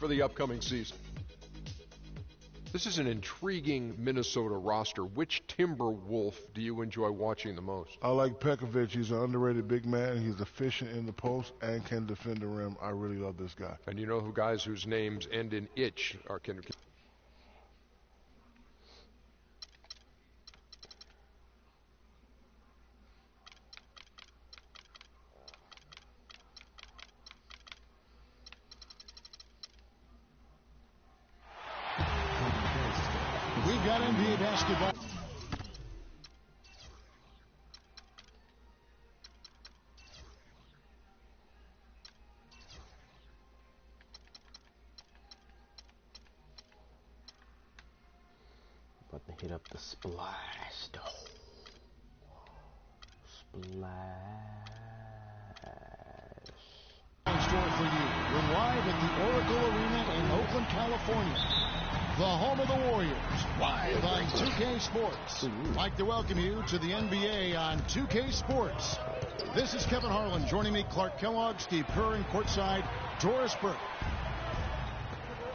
for the upcoming season. This is an intriguing Minnesota roster. Which Timberwolf do you enjoy watching the most? I like Pekovic. He's an underrated big man. He's efficient in the post and can defend the rim. I really love this guy. And you know who guys whose names end in itch are We've got NBA basketball. About to hit up the splash. Splash. Store for you. We're live at the Oracle Arena in Oakland, California. The home of the Warriors, live on 2K Sports. I'd like to welcome you to the NBA on 2K Sports. This is Kevin Harlan. Joining me, Clark Kellogg, Steve Kerr, and courtside, Doris Burke.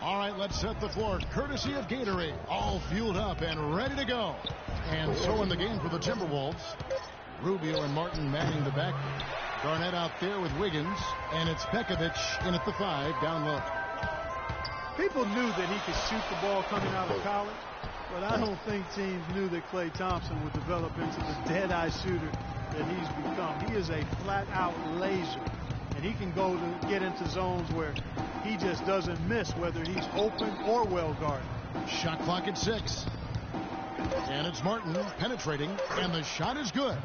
All right, let's set the floor. Courtesy of Gatorade, all fueled up and ready to go. And so in the game for the Timberwolves, Rubio and Martin manning the backcourt. Garnett out there with Wiggins, and it's Pekovic in at the 5, down low. People knew that he could shoot the ball coming out of college, but I don't think teams knew that Klay Thompson would develop into the dead-eye shooter that he's become. He is a flat-out laser, and he can go to get into zones where he just doesn't miss, whether he's open or well-guarded. Shot clock at 6. And it's Martin penetrating, and the shot is good.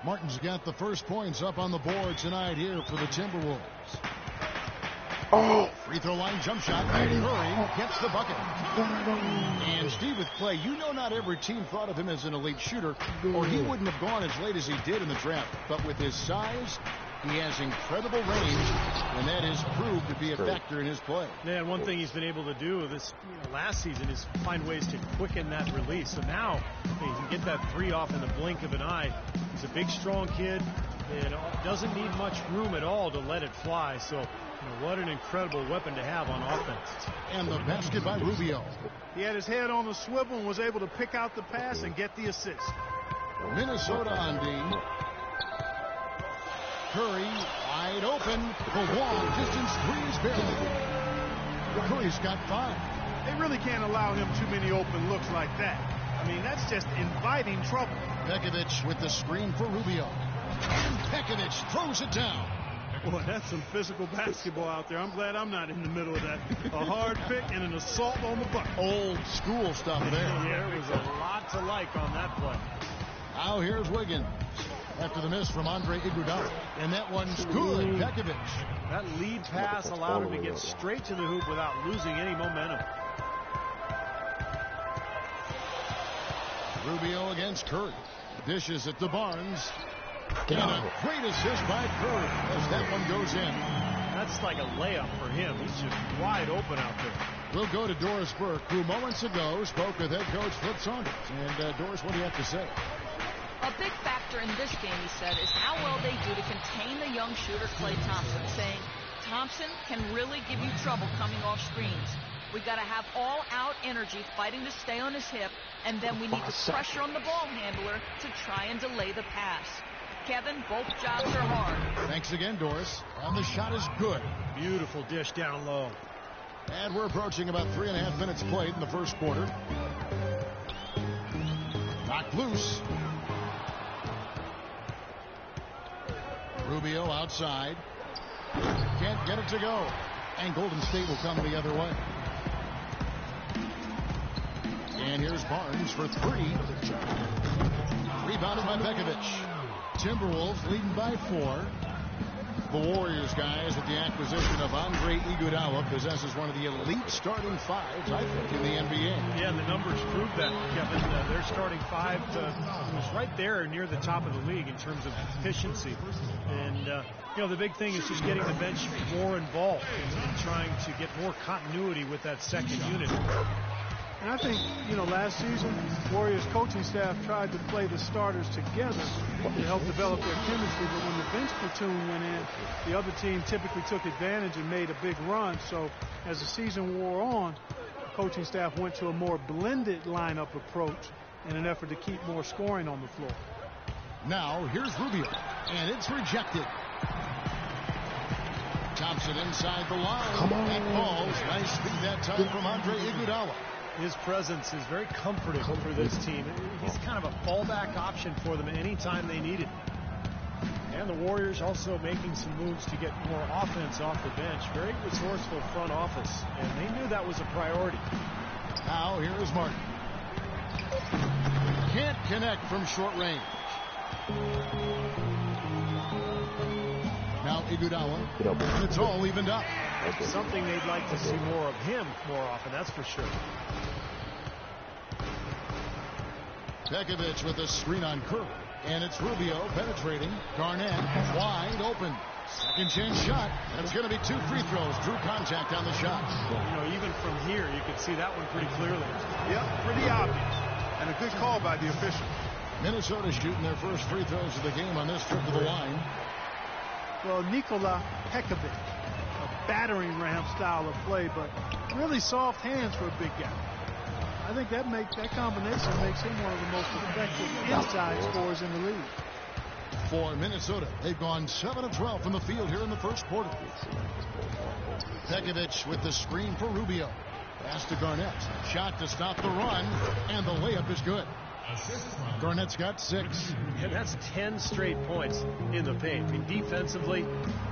Martin's got the first points up on the board tonight here for the Timberwolves. Oh! Free throw line jump shot. And Curry gets the bucket. And Steve, with Klay, you know not every team thought of him as an elite shooter, or he wouldn't have gone as late as he did in the draft. But with his size, he has incredible range, and that has proved to be a factor in his play. Yeah, and one thing he's been able to do this last season is find ways to quicken that release. So now he can get that three off in the blink of an eye. He's a big, strong kid and doesn't need much room at all to let it fly. So what an incredible weapon to have on offense. And the basket by Rubio. He had his head on the swivel and was able to pick out the pass and get the assist. Minnesota on D. Curry wide open. The long distance threes barely. Curry's got 5. They really can't allow him too many open looks like that. I mean, that's just inviting trouble. Pekovic with the screen for Rubio. And Pekovic throws it down. Boy, that's some physical basketball out there. I'm glad I'm not in the middle of that. A hard pick and an assault on the bucket. Old school stuff there. Yeah, there was a lot to like on that play. Now here's Wiggins after the miss from Andre Iguodala. And that one's good. Pekovic. That lead pass allowed him to get straight to the hoop without losing any momentum. Rubio against Curry. Dishes it to Barnes. And a great assist by Curry as that one goes in. That's like a layup for him. He's just wide open out there. We'll go to Doris Burke, who moments ago spoke with head coach Flip Saunders. And Doris, what do you have to say? A big factor in this game, he said, is how well they do to contain the young shooter Klay Thompson, saying Thompson can really give you trouble coming off screens. We got to have all-out energy fighting to stay on his hip, and then we need to pressure on the ball handler to try and delay the pass. Kevin, both jobs are hard. Thanks again, Doris. And the shot is good. Beautiful dish down low. And we're approaching about 3.5 minutes played in the first quarter. Knocked loose. Rubio outside. Can't get it to go. And Golden State will come the other way. And here's Barnes for 3. Rebounded by Pekovic. Timberwolves leading by 4. The Warriors, guys, with the acquisition of Andre Iguodala, possesses one of the elite starting 5s, I think, in the NBA. Yeah, and the numbers prove that, Kevin. Their starting 5 was right there near the top of the league in terms of efficiency. And, the big thing is just getting the bench more involved and trying to get more continuity with that second unit. And I think, last season, Warriors coaching staff tried to play the starters together to help develop their chemistry, but when the bench platoon went in, the other team typically took advantage and made a big run. So as the season wore on, the coaching staff went to a more blended lineup approach in an effort to keep more scoring on the floor. Now, here's Rubio, and it's rejected. Thompson inside the line. That falls. Nice speed that time from Andre Iguodala. His presence is very comforting for this team. He's kind of a fallback option for them anytime they need it. And the Warriors also making some moves to get more offense off the bench. Very resourceful front office, and they knew that was a priority. Now here is Martin. Can't connect from short range. Now Iguodala, and it's all evened up. Something they'd like to see more of him more often, that's for sure. Pekovic with a screen on Curry, and it's Rubio penetrating. Garnett wide open. Second chance shot, and it's going to be 2 free throws. Drew contact on the shot. Even from here, you can see that one pretty clearly. Yep, pretty obvious. And a good call by the official. Minnesota shooting their first free throws of the game on this trip to the line. Well, Nikola Pekovic, a battering ram style of play, but really soft hands for a big guy. I think that combination makes him one of the most effective inside scorers in the league. For Minnesota, they've gone 7 of 12 from the field here in the first quarter. Pekovic with the screen for Rubio. Pass to Garnett. Shot to stop the run, and the layup is good. Garnett's got 6. And that's 10 straight points in the paint. I mean, defensively,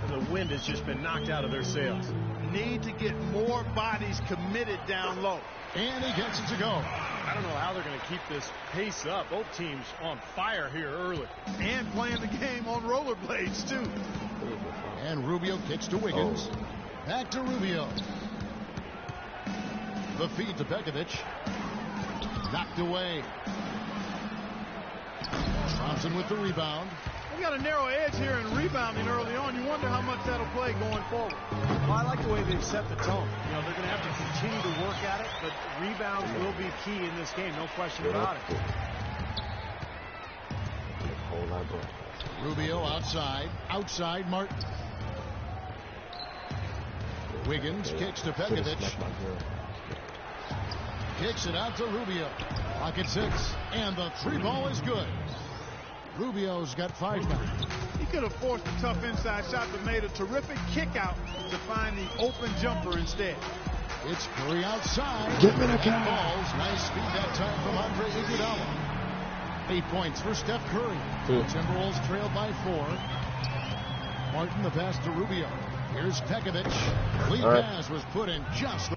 the wind has just been knocked out of their sails. Need to get more bodies committed down low. And he gets it to go. I don't know how they're going to keep this pace up. Both teams on fire here early. And playing the game on rollerblades, too. And Rubio kicks to Wiggins. Back to Rubio. The feed to Pekovic. Knocked away. Thompson with the rebound. We got a narrow edge here in rebounding early on. You wonder how much that'll play going forward. Well, I like the way they've set the tone. They're going to have to continue to work at it, but rebounds will be key in this game, no question about it. Rubio outside Martin. Wiggins kicks to Pekovic. Kicks it out to Rubio. Pocket 6, and the 3 ball is good. Rubio's got 5 now. He could have forced a tough inside shot, but made a terrific kick out to find the open jumper instead. It's Curry outside. Give me the count. Balls. Nice speed that time from Andre Iguodala. 8 points for Steph Curry. Timberwolves trailed by 4. Martin the pass to Rubio. Here's Pekovic. Lead pass was put in just the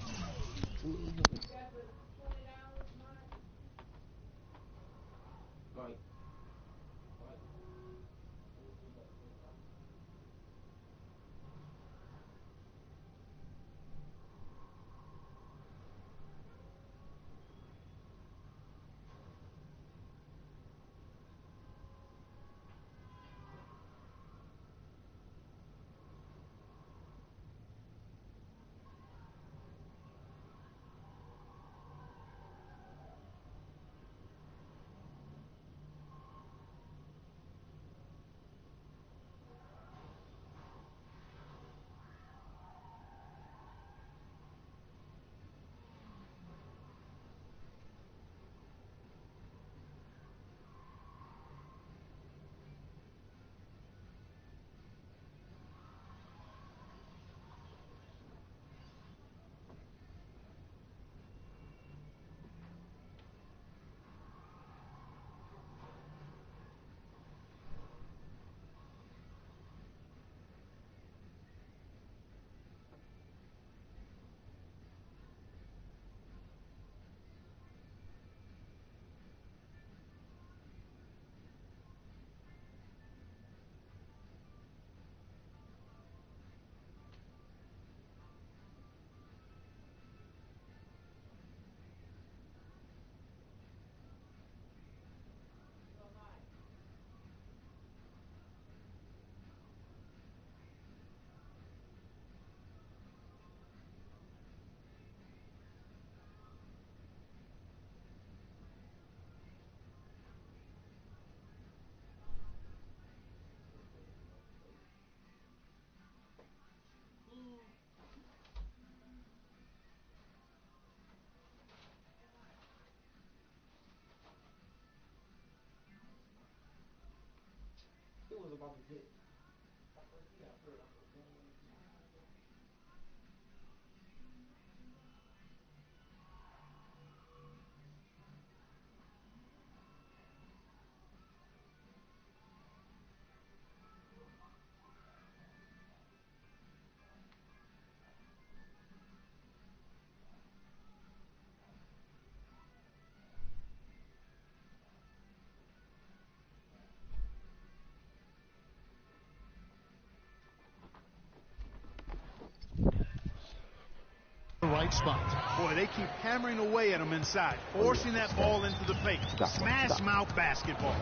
The right spot. Boy, they keep hammering away at him inside, forcing that ball into the paint. Smash mouth basketball.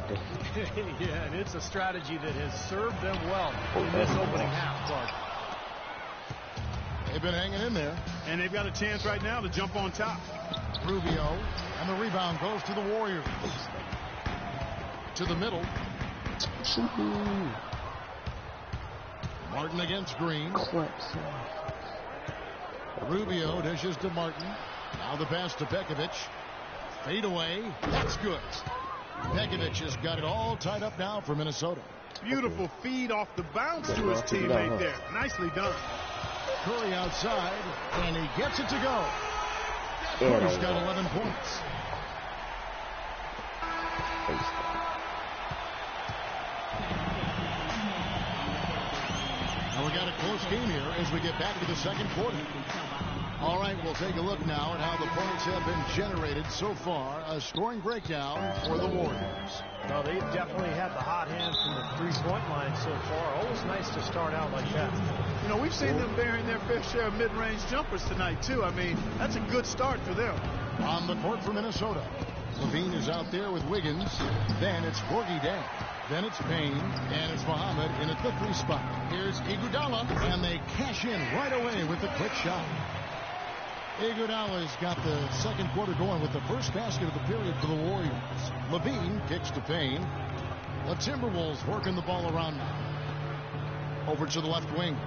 Yeah, and it's a strategy that has served them well in this opening half, Clark. They've been hanging in there. And they've got a chance right now to jump on top. Rubio, and the rebound goes to the Warriors. To the middle. Martin against Green. Rubio dishes to Martin. Now the pass to Pekovic. Fade away. That's good. Pekovic has got it all tied up now for Minnesota. Beautiful feed off the bounce to his teammate there. Nicely done. Curry outside, and he gets it to go. Curry's got 11 points. Now we got a close game here as we get back to the second quarter. All right, we'll take a look now at how the points have been generated so far. A scoring breakdown for the Warriors. Well, they've definitely had the hot hand from the three-point line so far. Always nice to start out like that. You know, we've seen them bearing their fair share of mid-range jumpers tonight, too. I mean, that's a good start for them. On the court for Minnesota, Levine is out there with Wiggins. Then it's Gorgie down. Then it's Payne, and it's Muhammad in at the three spot. Here's Iguodala, and they cash in right away with the quick shot. Iguodala's got the second quarter going with the first basket of the period for the Warriors. Levine kicks to Payne. The Timberwolves working the ball around now. Over to the left wing.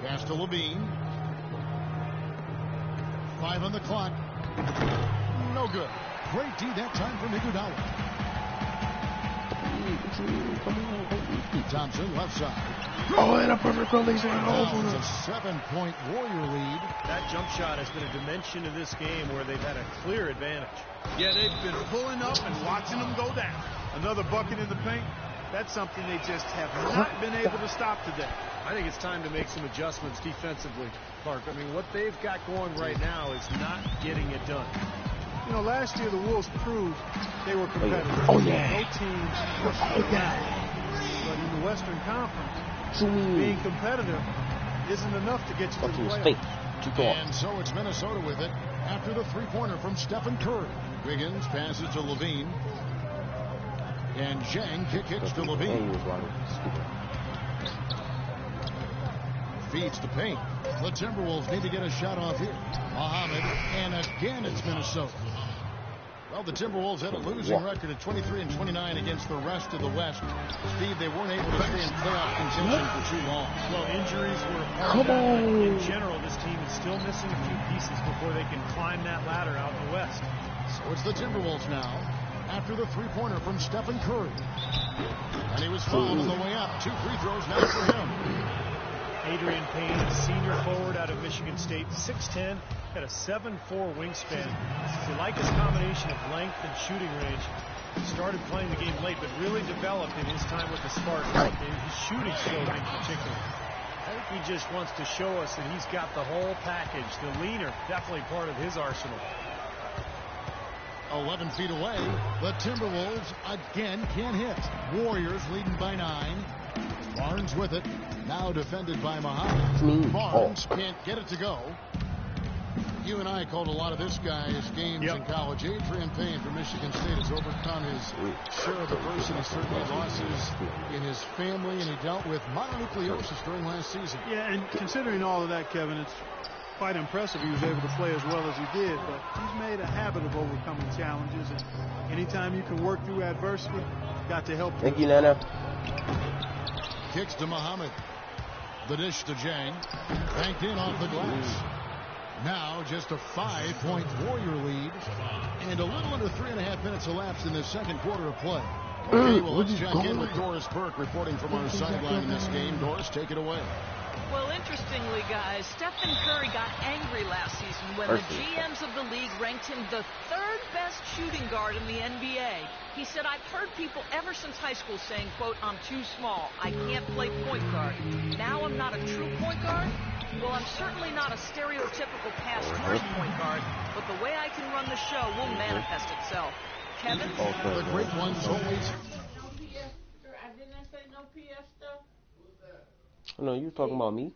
Pass to Levine. 5 on the clock. No good. Great D that time from Iguodala. Thompson left side. Oh, and a perfect release. Now it's a 7-point Warrior lead. That jump shot has been a dimension of this game where they've had a clear advantage. Yeah, they've been pulling up and watching them go down. Another bucket in the paint. That's something they just have not been able to stop today. I think it's time to make some adjustments defensively, Clark. I mean, what they've got going right now is not getting it done. You know, last year the Wolves proved they were competitive. Oh, yeah. No teams were around. But in the Western Conference, being competitive isn't enough to get you to the playoffs. And so it's Minnesota with it after the three-pointer from Stephen Curry. Wiggins passes to Levine. And Zhang kicks to Levine. Feeds to Payne. The Timberwolves need to get a shot off here. Muhammad, and again it's Minnesota. Well, the Timberwolves had a losing record of 23-29 against the rest of the West. Steve, they weren't able to stay in playoff contention for too long. Well, injuries were a part of that. In general, this team is still missing a few pieces before they can climb that ladder out in the West. So it's the Timberwolves now after the three-pointer from Stephen Curry. And he was fouled on the way up. 2 free throws now for him. Adrian Payne, a senior forward out of Michigan State, 6'10", had a 7'4" wingspan. He liked his combination of length and shooting range. He started playing the game late, but really developed in his time with the Spartans. His shooting stroke in particular. I think he just wants to show us that he's got the whole package. The leaner, definitely part of his arsenal. 11 feet away, the Timberwolves again can't hit. Warriors leading by 9. Barnes with it. Now defended by Muhammad. Barnes can't get it to go. You and I called a lot of this guy's games in college. Adrian Payne from Michigan State has overcome his share of adversity, certainly losses in his family, and he dealt with mononucleosis during last season. Yeah, and considering all of that, Kevin, it's quite impressive he was able to play as well as he did, but he's made a habit of overcoming challenges, and anytime you can work through adversity, got to help. Thank you, Nana. Kicks to Muhammad. The dish to Zhang. Banked in off the glass. Now just a 5-point Warrior lead. And a little under 3.5 minutes elapsed in the second quarter of play. Okay, well, let's check in with Doris Burke reporting from our sideline in this game. Doris, take it away. Well, interestingly, guys, Stephen Curry got angry last season when the GMs of the league ranked him the third best shooting guard in the NBA. He said, I've heard people ever since high school saying, quote, I'm too small. I can't play point guard. Now I'm not a true point guard? Well, I'm certainly not a stereotypical pass-first point guard, but the way I can run the show will manifest itself. Kevin? The great ones always... No, you talking about me?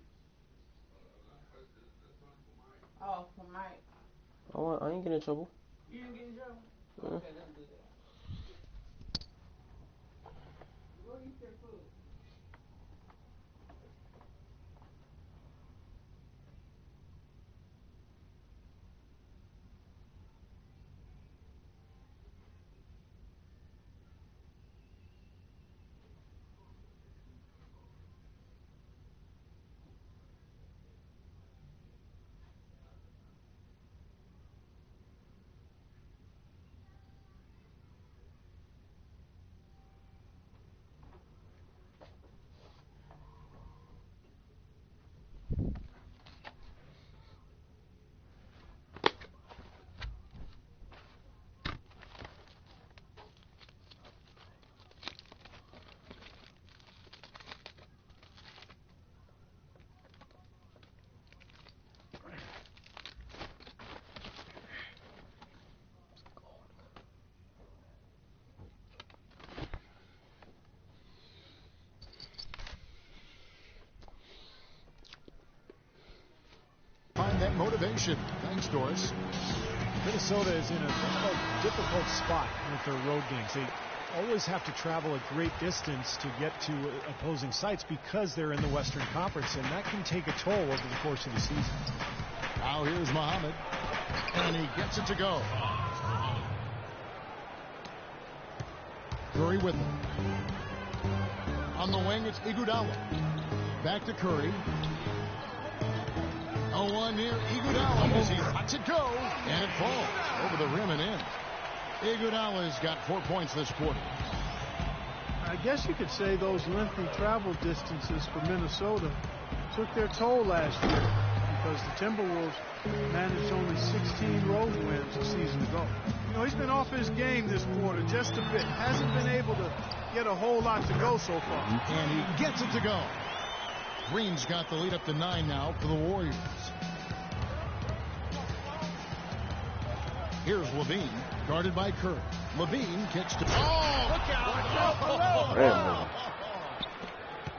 Oh, for Mike. Oh, I ain't getting in trouble. You didn't get in trouble? Yeah. Okay, let's do that. Go eat your food. Find that motivation. Thanks, Doris. Minnesota is in a difficult spot with their road games. They always have to travel a great distance to get to opposing sites because they're in the Western Conference, and that can take a toll over the course of the season. Now here's Muhammad, and he gets it to go. Curry with him. On the wing, it's Iguodala. Back to Curry. 0-1 near Iguodala as he lets it go, and it falls over the rim and in. Iguodala's got 4 points this quarter. I guess you could say those lengthy travel distances for Minnesota took their toll last year because the Timberwolves managed only 16 road wins a season ago. You know, he's been off his game this quarter just a bit. Hasn't been able to get a whole lot to go so far. And he gets it to go. Green's got the lead up to 9 now for the Warriors. Here's Levine, guarded by Curry. Levine kicks to... Oh, look out!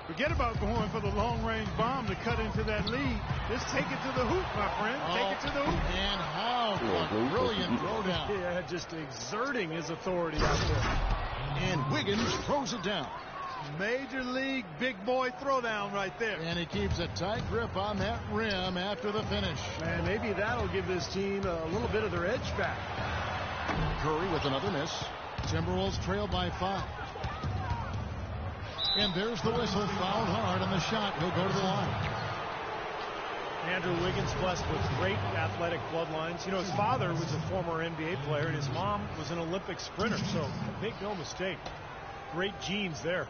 Forget about going for the long-range bomb to cut into that lead. Just take it to the hoop, my friend. Take it to the hoop. And how a brilliant throwdown. Yeah, just exerting his authority out there. And Wiggins throws it down. Major league big boy throwdown right there. And he keeps a tight grip on that rim after the finish. Man, maybe that'll give this team a little bit of their edge back. Curry with another miss. Timberwolves trail by 5. And there's the whistle, fouled hard on the shot. He'll go to the line. Andrew Wiggins blessed with great athletic bloodlines. You know, his father was a former NBA player, and his mom was an Olympic sprinter, so make no mistake, great genes there.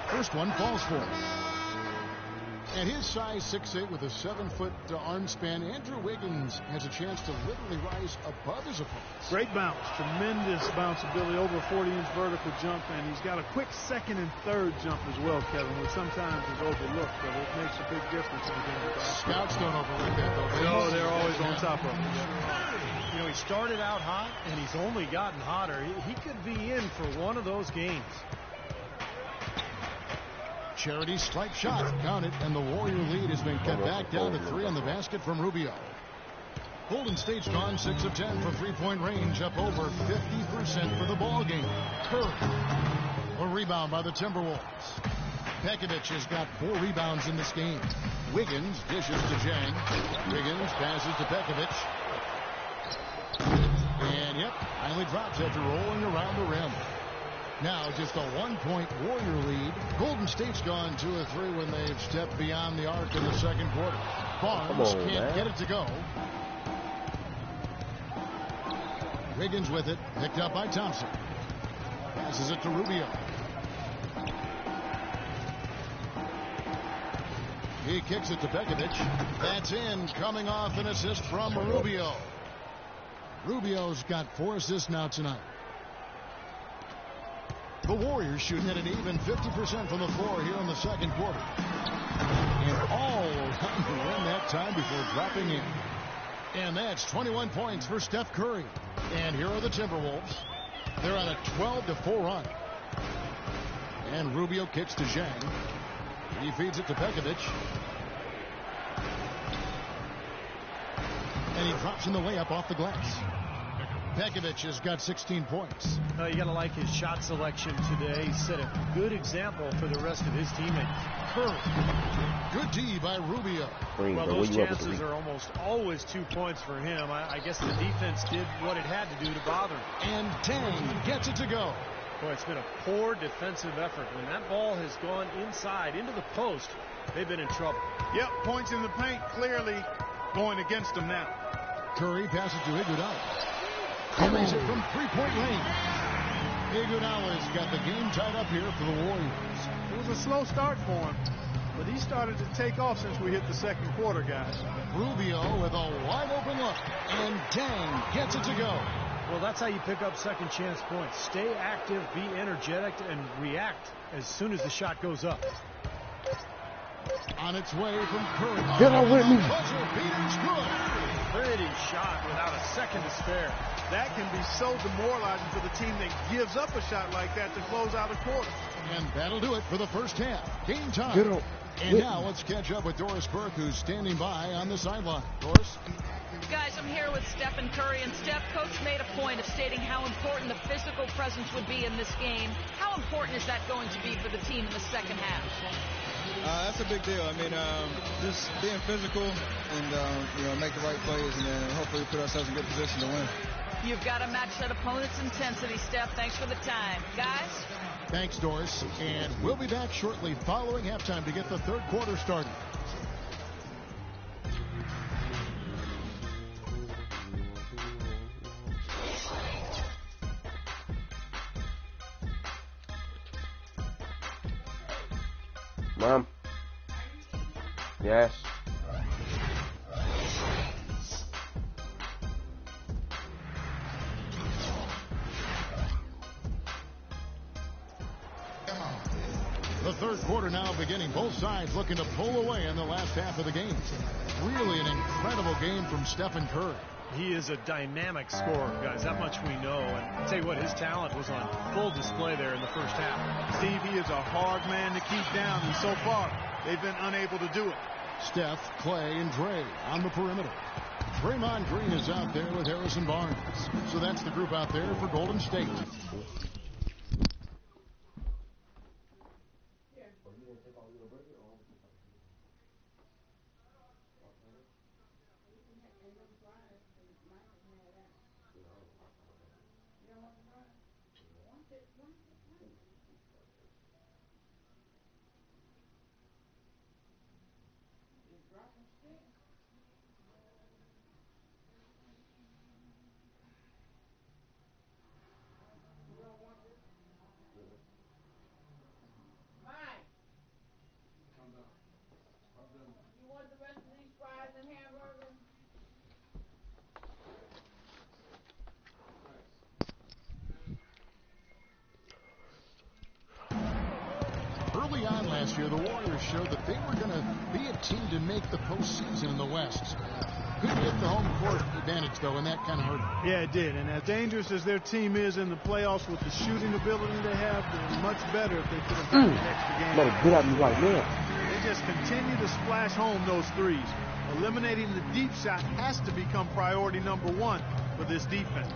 First one falls for him. At his size 6'8" with a 7-foot arm span, Andrew Wiggins has a chance to literally rise above his opponents. Great bounce. Tremendous bounce ability. Over a 40-inch vertical jump, and he's got a quick second and third jump as well, Kevin, which sometimes is overlooked, but it makes a big difference in the game of basketball. Scouts don't overlook that, though. No, they're always on top of him. You know, he started out hot, and he's only gotten hotter. He could be in for one of those games. Charity strike shot counted, and the Warrior lead has been cut back down to 3 on the basket from Rubio. Golden State's gone 6 of 10 from three-point range, up over 50% for the ball game. Curry, a rebound by the Timberwolves. Pekovic has got 4 rebounds in this game. Wiggins dishes to Jang. Wiggins passes to Pekovic. And yep, finally drops after rolling around the rim. Now just a 1-point Warrior lead Golden State's gone 2 of 3 when they've stepped beyond the arc in the second quarter. Barnes can't get it to go. Wiggins with it, picked up by Thompson. Passes it to Rubio. He kicks it to Begovic. That's in, coming off an assist from Rubio. Rubio's got 4 assists now tonight. The Warriors shooting at an even 50% from the floor here in the second quarter. And all around the rim that time before dropping in. And that's 21 points for Steph Curry. And here are the Timberwolves. They're on a 12-4 run. And Rubio kicks to Zhang. He feeds it to Begovic. And he drops in the layup off the glass. Begovic has got 16 points. You got to like his shot selection today. He set a good example for the rest of his teammates. Curry. Good D by Rubio. Well, those chances are almost always 2 points for him. I guess the defense did what it had to do to bother him. And Tang gets it to go. Boy, it's been a poor defensive effort. When that ball has gone inside into the post, they've been in trouble. Yep, points in the paint clearly going against them now. Curry passes to Iguodala. Curry's it from three-point range. Iguodala's got the game tied up here for the Warriors. It was a slow start for him, but he started to take off since we hit the second quarter, guys. Rubio with a wide-open look, and Tang gets it to go. Well, that's how you pick up second chance points. Stay active, be energetic, and react as soon as the shot goes up. On its way from Curry. Get out with me. Buzzer beater's good. Pretty shot without a second to spare. That can be so demoralizing for the team that gives up a shot like that to close out a quarter. And that'll do it for the first half. Game time. Get out. And now let's catch up with Doris Burke, who's standing by on the sideline. Doris? Guys, I'm here with Stephen Curry, and Steph, Coach made a point of stating how important the physical presence would be in this game. How important is that going to be for the team in the second half? That's a big deal. I mean, just being physical and, make the right plays and then hopefully put ourselves in good position to win. You've got to match that opponent's intensity, Steph. Thanks for the time. Guys? Thanks, Doris. And we'll be back shortly following halftime to get the third quarter started. Mom? Yes. The third quarter now beginning. Both sides looking to pull away in the last half of the game. Really an incredible game from Stephen Curry. He is a dynamic scorer, guys. That much we know. And I'll tell you what, his talent was on full display there in the first half. Steve, he is a hard man to keep down, and so far, they've been unable to do it. Steph, Clay, and Dre on the perimeter. Draymond Green is out there with Harrison Barnes. So that's the group out there for Golden State. Early on last year, the Warriors showed that they were going to be a team to make the postseason in the West. Couldn't get the home court advantage, though, and that kind of hurt them. Yeah, it did. And as dangerous as their team is in the playoffs with the shooting ability they have, they're much better if they could have gotten an extra game. Better get at me right now. They just continue to splash home those threes. Eliminating the deep shot has to become priority number one for this defense.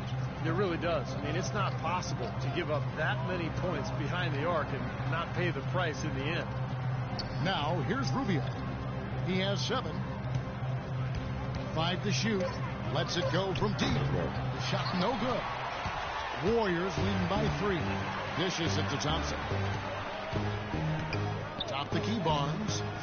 It really does. I mean, it's not possible to give up that many points behind the arc and not pay the price in the end. Now, here's Rubio. He has 7. 5 to shoot. Lets it go from deep. The shot no good. Warriors leading by 3. Dishes it to Thompson.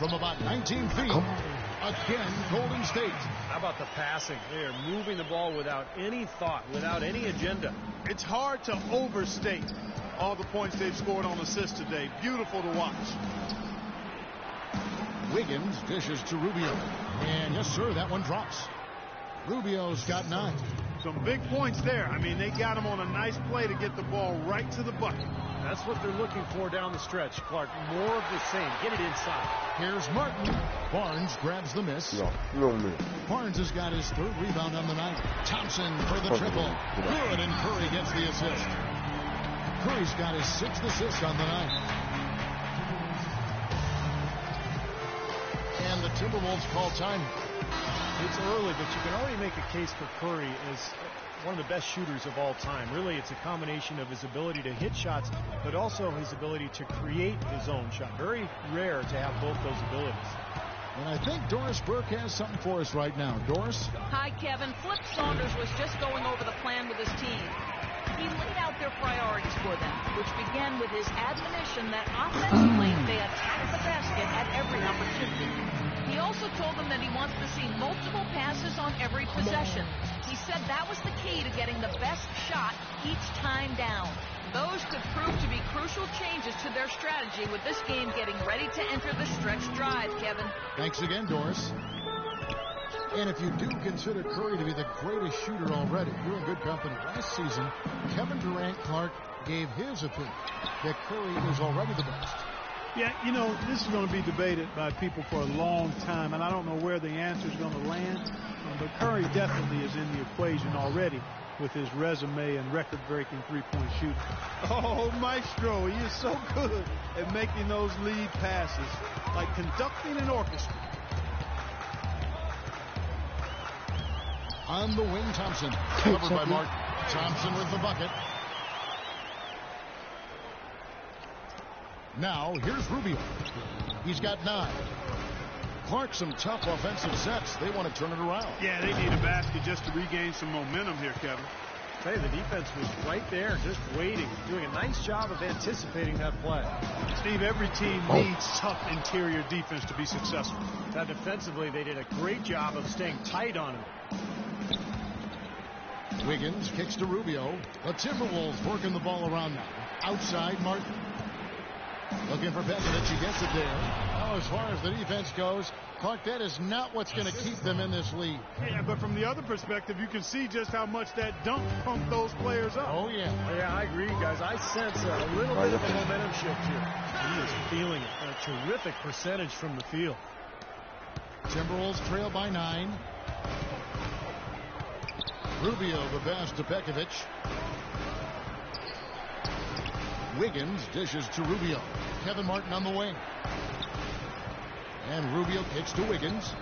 from about 19 feet. Again, Golden State. How about the passing? They are moving the ball without any thought, without any agenda. It's hard to overstate all the points they've scored on assists today. Beautiful to watch. Wiggins dishes to Rubio. And yes, sir, that one drops. Rubio's got 9. Some big points there. I mean, they got him on a nice play to get the ball right to the bucket. That's what they're looking for down the stretch, Clark. More of the same. Get it inside. Here's Martin. Barnes grabs the miss. Barnes has got his 3rd rebound on the night. Thompson for the triple. Good, and Curry gets the assist. Curry's got his 6th assist on the night. And the Timberwolves call time. It's early, but you can already make a case for Curry as one of the best shooters of all time. Really, it's a combination of his ability to hit shots, but also his ability to create his own shot. Very rare to have both those abilities. And I think Doris Burke has something for us right now. Doris? Hi, Kevin. Flip Saunders was just going over the plan with his team. He laid out their priorities for them, which began with his admonition that offensively they attack the basket at every opportunity. He also told them that he wants to see multiple passes on every possession. He said that was the key to getting the best shot each time down. Those could prove to be crucial changes to their strategy with this game getting ready to enter the stretch drive, Kevin. Thanks again, Doris. And if you do consider Curry to be the greatest shooter already, you're in good company. Last season, Kevin Durant Clark gave his opinion that Curry is already the best. Yeah, you know, this is going to be debated by people for a long time, and I don't know where the answer is going to land. But Curry definitely is in the equation already with his resume and record-breaking three-point shooting. Oh, Maestro, he is so good at making those lead passes, like conducting an orchestra. On the wing, Thompson. Covered by Mark. Thompson with the bucket. Now, here's Rubio. He's got 9. Clark, some tough offensive sets. They want to turn it around. Yeah, they need a basket just to regain some momentum here, Kevin. Hey, the defense was right there, just waiting, doing a nice job of anticipating that play. Steve, every team needs tough interior defense to be successful. Now, defensively, they did a great job of staying tight on him. Wiggins kicks to Rubio. The Timberwolves working the ball around now. Outside, Martin. Looking for Pekovic. He gets it there. Now, as far as the defense goes, Clark, that is not what's going to keep them in this league. Yeah, but from the other perspective, you can see just how much that dunk pumped those players up. Oh, yeah. Yeah, I agree, guys. I sense a little bit of a momentum shift here. He is feeling it. A terrific percentage from the field. Timberwolves trail by 9. Rubio the pass to Pekovic. Wiggins dishes to Rubio. Kevin Martin on the wing. And Rubio kicks to Wiggins.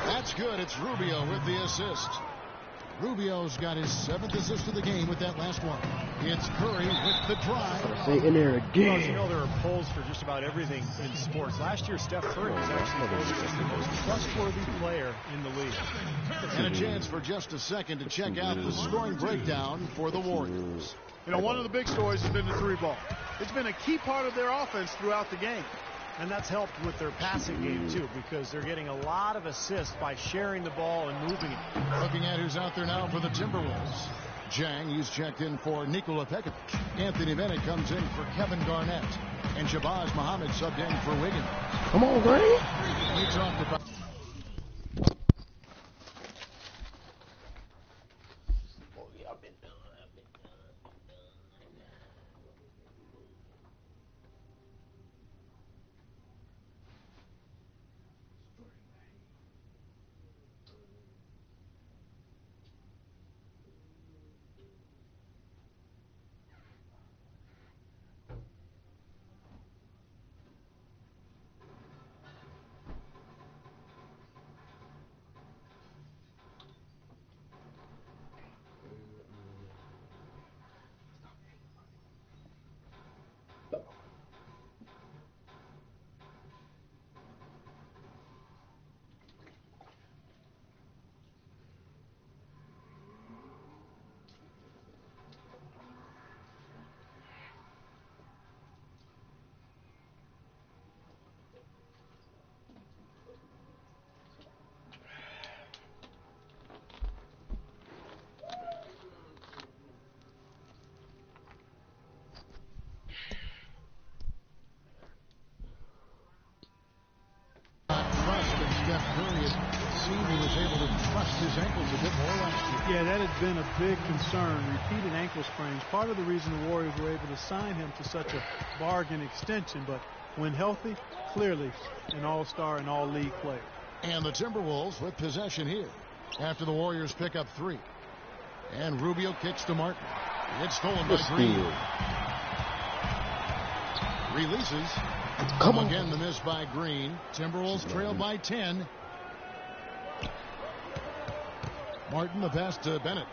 That's good. It's Rubio with the assist. Rubio's got his 7th assist of the game with that last one. It's Curry with the drive. Stay in there again. Well, you know, there are polls for just about everything in sports. Last year, Steph Curry was actually voted as the most trustworthy player in the league. And a chance for just a second to check out the scoring breakdown for the Warriors. You know, one of the big stories has been the 3-ball. It's been a key part of their offense throughout the game. And that's helped with their passing game, too, because they're getting a lot of assists by sharing the ball and moving it. Looking at who's out there now for the Timberwolves. Jang, he's checked in for Nikola Pekovic. Anthony Bennett comes in for Kevin Garnett. And Shabazz Muhammad subbed in for Wiggins. Come on, Gray. We talked about... lost his ankles a bit more last year. Yeah, that had been a big concern. Repeated ankle sprains. Part of the reason the Warriors were able to sign him to such a bargain extension. But when healthy, clearly an all-star and all-league player. And the Timberwolves with possession here after the Warriors pick up 3. And Rubio kicks to Martin. It's stolen by Green. Releases. Come on. Again, the miss by Green. Timberwolves trail by 10. Martin, the pass to Bennett.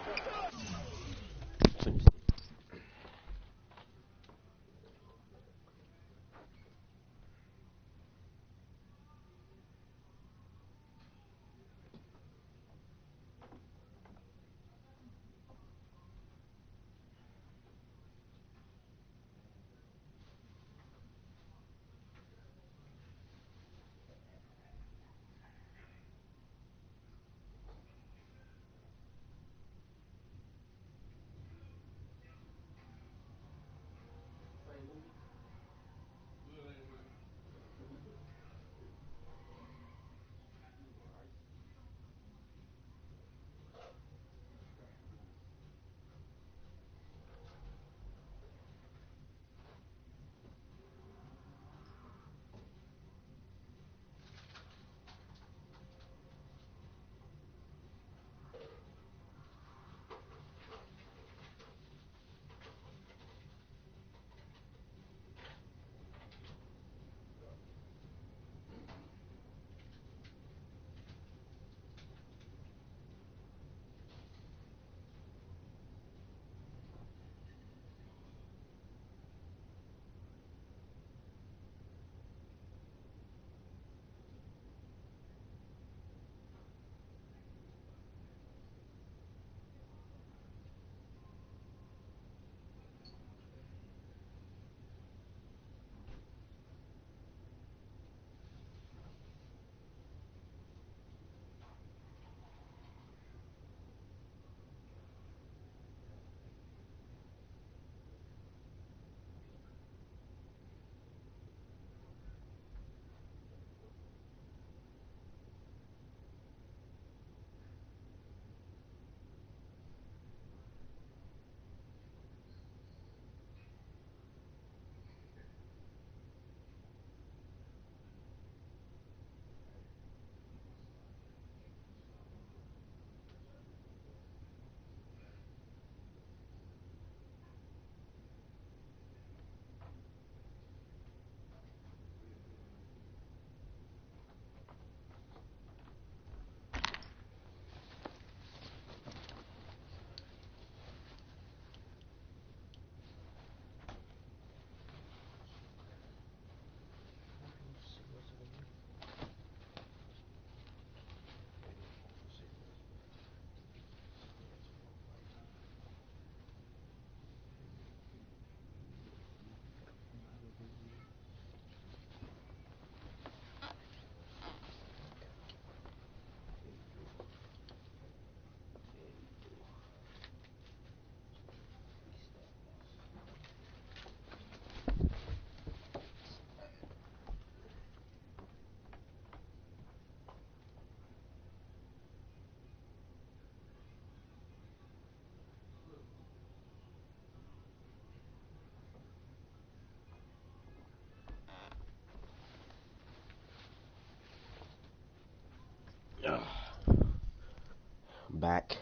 Back.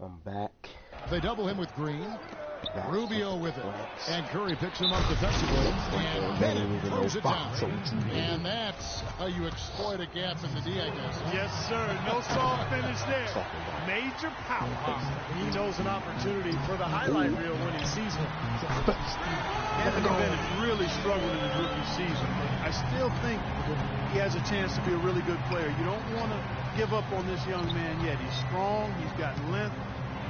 I'm back. They double him with Green. Rubio with it. And Curry picks him up defensively. And Bennett throws it down. And that's how you exploit a gap in the D, I guess. Yes, sir. No soft finish there. Major power. He knows an opportunity for the highlight reel when he sees one. Anthony Bennett really struggled in his rookie season. I still think he has a chance to be a really good player. You don't want to give up on this young man yet. He's strong. He's got length.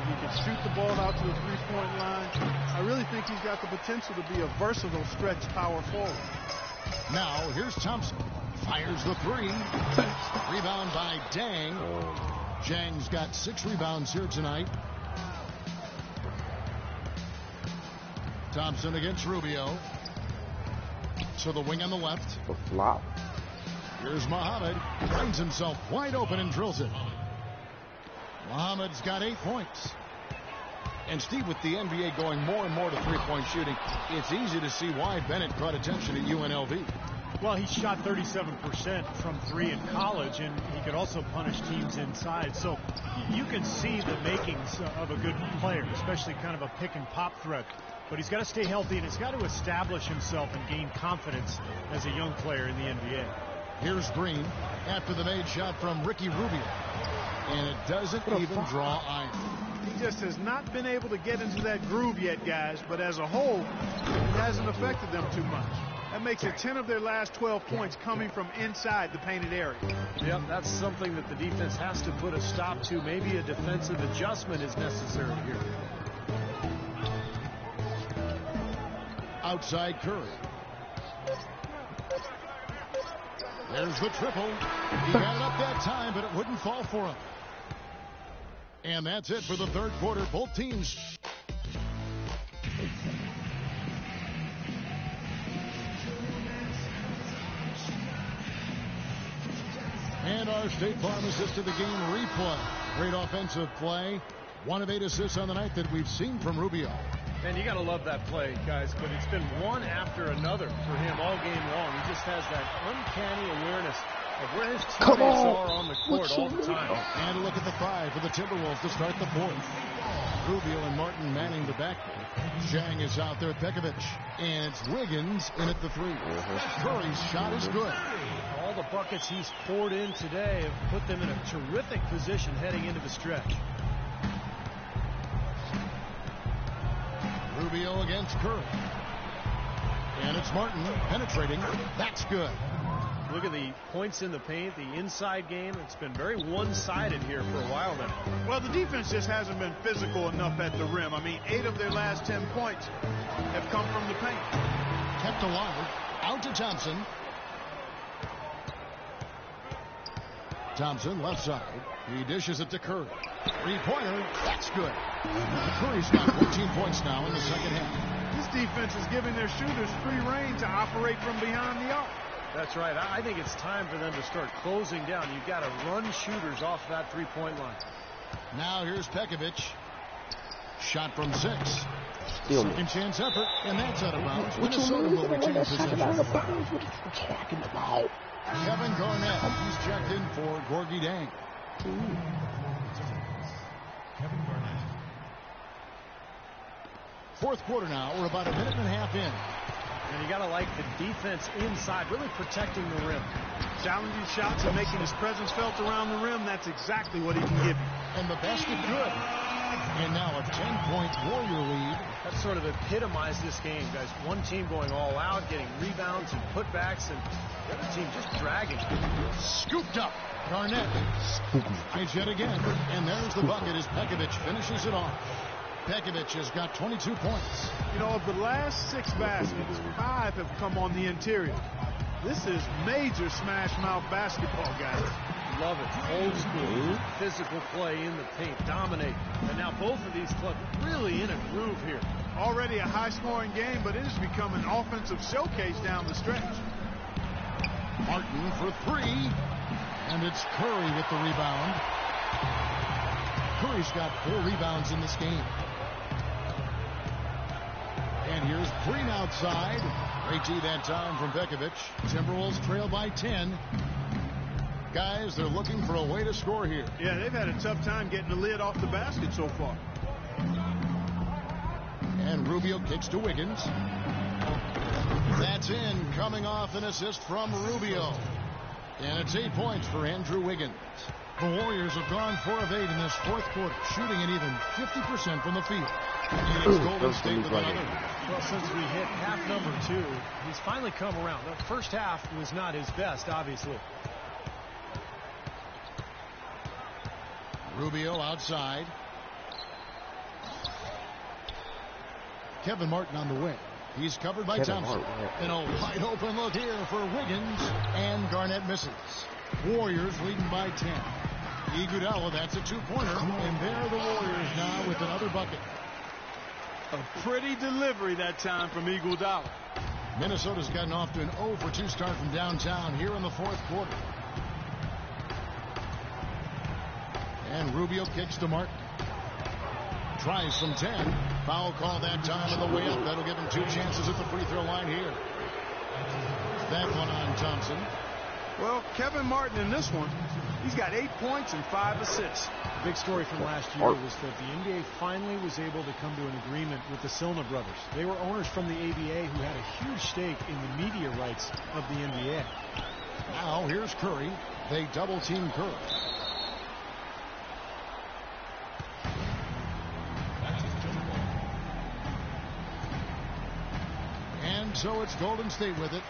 He can shoot the ball out to the three-point line. I really think he's got the potential to be a versatile stretch power forward. Now, here's Thompson. Fires the 3. Rebound by Dang. Jang's got 6 rebounds here tonight. Thompson against Rubio. To the wing on the left. The flop. Here's Muhammad. Finds himself wide open and drills it. Muhammad's got 8 points. And Steve, with the NBA going more and more to three-point shooting, it's easy to see why Bennett caught attention at UNLV. Well, he shot 37% from 3 in college, and he could also punish teams inside. So you can see the makings of a good player, especially kind of a pick-and-pop threat. But he's got to stay healthy, and he's got to establish himself and gain confidence as a young player in the NBA. Here's Green after the made shot from Ricky Rubio. And it doesn't even draw iron. He just has not been able to get into that groove yet, guys. But as a whole, it hasn't affected them too much. That makes it 10 of their last 12 points coming from inside the painted area. Yep, that's something that the defense has to put a stop to. Maybe a defensive adjustment is necessary here. Outside Curry. There's the triple. He got it up that time, but it wouldn't fall for him. And that's it for the third quarter. Both teams. And our State Farm assist of the game replay. Great offensive play. 1 of 8 assists on the night that we've seen from Rubio. And you got to love that play, guys, but it's been one after another for him all game long. He just has that uncanny awareness of where his teammates are on the court all the time. And a look at the 5 for the Timberwolves to start the fourth. Rubio and Martin manning the backcourt. Zhang is out there, Pekovic. And it's Wiggins in at the 3. Curry's shot is good. All the buckets he's poured in today have put them in a terrific position heading into the stretch. Rubio against Curry. And it's Martin penetrating. That's good. Look at the points in the paint, the inside game. It's been very one-sided here for a while now. Well, the defense just hasn't been physical enough at the rim. I mean, 8 of their last 10 points have come from the paint. Kept alive. Out to Thompson. Thompson, left side. He dishes it to Curry. Three-pointer. That's good. Curry's got 14 points now in the second half. This defense is giving their shooters free rein to operate from behind the arc. That's right. I think it's time for them to start closing down. You've got to run shooters off that three-point line. Now here's Pekovic. Shot from 6. Second chance effort, and that's out of bounds. Minnesota will retain possession. Kevin Garnett. He's checked in for Gorgie Dang. Kevin Garnett. Fourth quarter now. We're about a minute and a half in. And you got to like the defense inside, really protecting the rim. Challenging shots and making his presence felt around the rim. That's exactly what he can give you. And the basket good. And now a 10-point Warrior lead. That sort of epitomized this game, guys. One team going all out, getting rebounds and putbacks, and the other team just dragging. Scooped up. Garnett. Eyes yet again. And there's the bucket as Pekovic finishes it off. Pekovic has got 22 points. You know, of the last 6 baskets, 5 have come on the interior. This is major smash mouth basketball, guys. Love it. Old school, physical play in the paint, dominate. And now both of these clubs really in a groove here. Already a high-scoring game, but it has become an offensive showcase down the stretch. Martin for 3. And it's Curry with the rebound. Curry's got 4 rebounds in this game. And here's Green outside. Great D that time from Pekovic. Timberwolves trail by 10. Guys, they're looking for a way to score here. Yeah, they've had a tough time getting the lid off the basket so far. And Rubio kicks to Wiggins. That's in, coming off an assist from Rubio. And it's 8 points for Andrew Wiggins. The Warriors have gone 4 of 8 in this fourth quarter, shooting at even 50% from the field. And it's Golden State with another. Well, since we hit half number 2, he's finally come around. The first half was not his best, obviously. Rubio outside. Kevin Martin on the wing. He's covered by Thompson. And a wide open look here for Wiggins. And Garnett misses. Warriors leading by 10. Iguodala, that's a 2-pointer. And there the Warriors now with another bucket. A pretty delivery that time from Iguodala. Minnesota's gotten off to an 0-for-2 start from downtown here in the fourth quarter. And Rubio kicks to Martin. Tries from 10. Foul call that time on the way up. That'll give him 2 chances at the free throw line here. That one on Thompson. Well, Kevin Martin in this one, he's got 8 points and 5 assists. The big story from last year was that the NBA finally was able to come to an agreement with the Silna brothers. They were owners from the ABA who had a huge stake in the media rights of the NBA. Now here's Curry. They double team Curry. And so it's Golden State with it.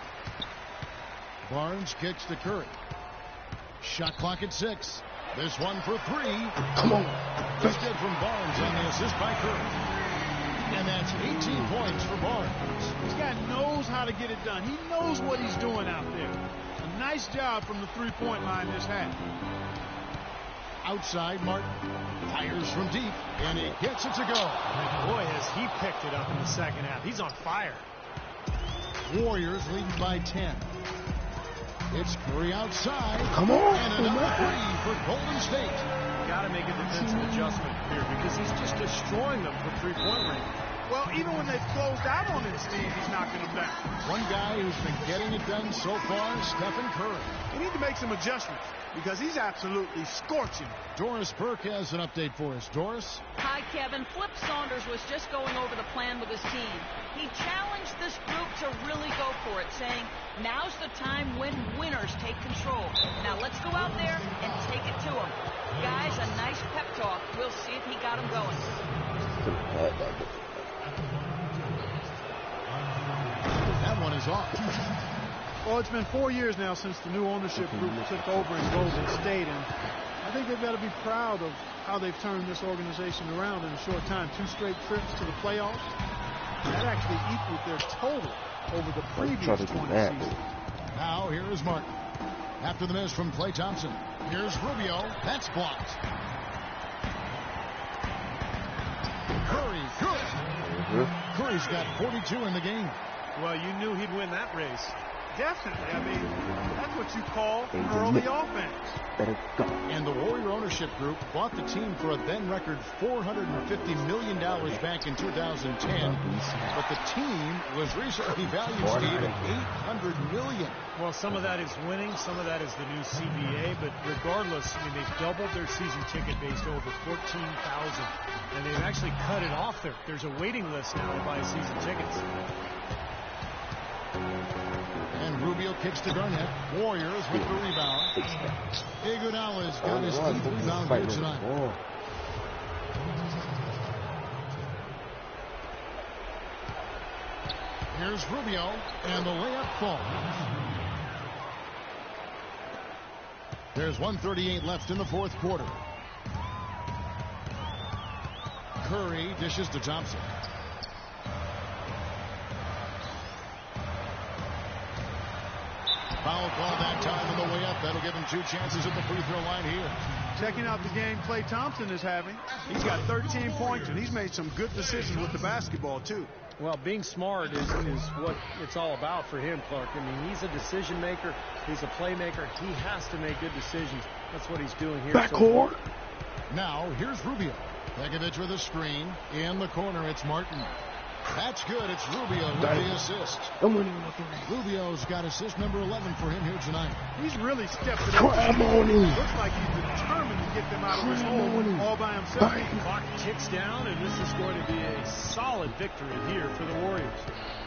Barnes kicks to Curry. Shot clock at 6. This one for 3. Come on. That's good from Barnes on the assist by Curry. And that's 18 points for Barnes. This guy knows how to get it done. He knows what he's doing out there. A nice job from the three-point line this half. Outside, Martin fires from deep, and he gets it to go. And boy, has he picked it up in the second half. He's on fire. Warriors leading by 10. It's Curry outside. Come on. And another 3 for Golden State. Got to make a defensive adjustment here because he's just destroying them from three-point range. Well, even when they've closed out on him, Steve, he's knocking them down. One guy who's been getting it done so far, Stephen Curry. They need to make some adjustments because he's absolutely scorching. Doris Burke has an update for us. Doris? Hi, Kevin. Flip Saunders was just going over the plan with his team. He challenged this group to really go for it, saying, now's the time when winners take control. Now let's go out there and take it to them. Guys, a nice pep talk. We'll see if he got him going. That one is off. Well, it's been 4 years now since the new ownership group took over in Golden State, and I think they've got to be proud of how they've turned this organization around in a short time. 2 straight trips to the playoffs. That actually equaled their total over the previous 20 seasons. Now, here is Martin. After the miss from Klay Thompson. Here's Rubio. That's blocked. Curry, good. Curry's got 42 in the game. Well, you knew he'd win that race. Definitely. I mean, that's what you call early offense. And the Warrior ownership group bought the team for a then record $450 million back in 2010. But the team was recently valued, Steve, at $800 million. Well, some of that is winning. Some of that is the new CBA. But regardless, I mean, they've doubled their season ticket base to over 14,000. And they've actually cut it off there. There's a waiting list now to buy season tickets. And Rubio kicks to Garnett. Warriors with the rebound. Iguodala's got his 8th rebound here tonight. Here's Rubio, and the layup falls. There's 1:38 left in the 4th quarter. Curry dishes to Thompson. Foul call that time on the way up. That'll give him 2 chances at the free throw line here. Checking out the game Klay Thompson is having. He's got 13 points, and he's made some good decisions with the basketball, too. Well, being smart is what it's all about for him, Clark. I mean, he's a decision maker. He's a playmaker. He has to make good decisions. That's what he's doing here. Backcourt. Now, here's Rubio. Begovic with a screen. In the corner, it's Martin. That's good. It's Rubio with the assist. Rubio's got assist number 11 for him here tonight. He's really stepped it up. Looks like he's determined to get them out of this hole all by himself. Clock ticks down, and this is going to be a solid victory here for the Warriors.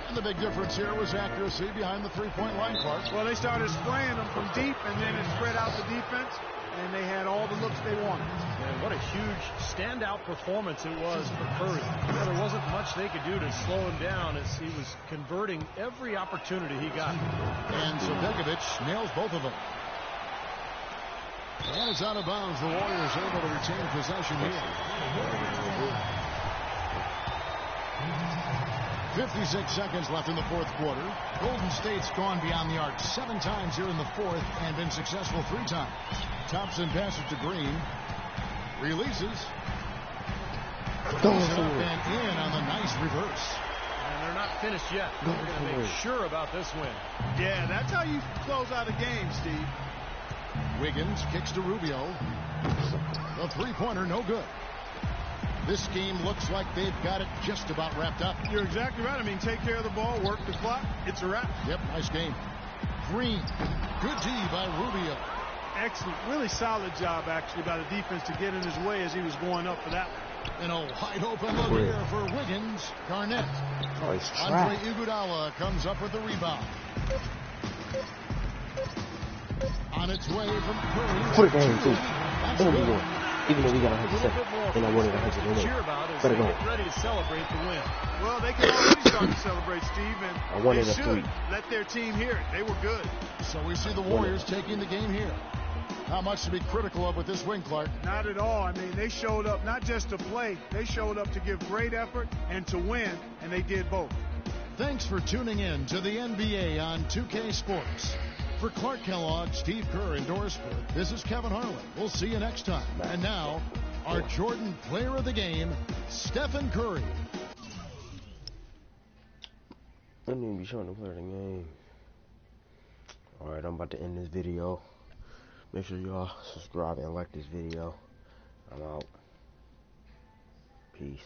And the big difference here was accuracy behind the three-point line, Clark. Well, they started spraying them from deep, and then it spread out the defense, and they had all the looks they wanted. And what a huge standout performance it was for Curry. You know, there wasn't much they could do to slow him down as he was converting every opportunity he got. And so Begovic nails both of them. And it's out of bounds. The Warriors are able to retain possession here. 56 seconds left in the 4th quarter. Golden State's gone beyond the arc 7 times here in the 4th and been successful 3 times. Thompson passes to Green. Releases. Goes up and in on the nice reverse. And they're not finished yet. They're going to make sure about this win. Yeah, that's how you close out a game, Steve. Wiggins kicks to Rubio. The three-pointer, no good. This game looks like they've got it just about wrapped up. You're exactly right. I mean, take care of the ball, work the clock. It's a wrap. Yep, nice game. Green. Good D by Rubio. Excellent. Really solid job, actually, by the defense to get in his way as he was going up for that one. And a wide open look here for Wiggins. Garnett. Oh, he's Andre trapped. Iguodala comes up with the rebound. On its way from Curry. Put it down, too. That's Don't be good. going. Even though we got 107, and I wanted 100 cheer anyway. about as Better they go. get ready to celebrate the win. Well, they can already start to celebrate, Steve, I and wanted they a should 3. let their team hear it. They were good. So we see the Warriors taking the game here. Not much to be critical of with this win, Clark. Not at all. I mean, they showed up not just to play. They showed up to give great effort and to win, and they did both. Thanks for tuning in to the NBA on 2K Sports. For Clark Kellogg, Steve Kerr, and Doris Sport, this is Kevin Harlan. We'll see you next time. And now, our Jordan Player of the Game, Stephen Curry. I didn't even be showing the player of the game. Alright, I'm about to end this video. Make sure y'all subscribe and like this video. I'm out. Peace.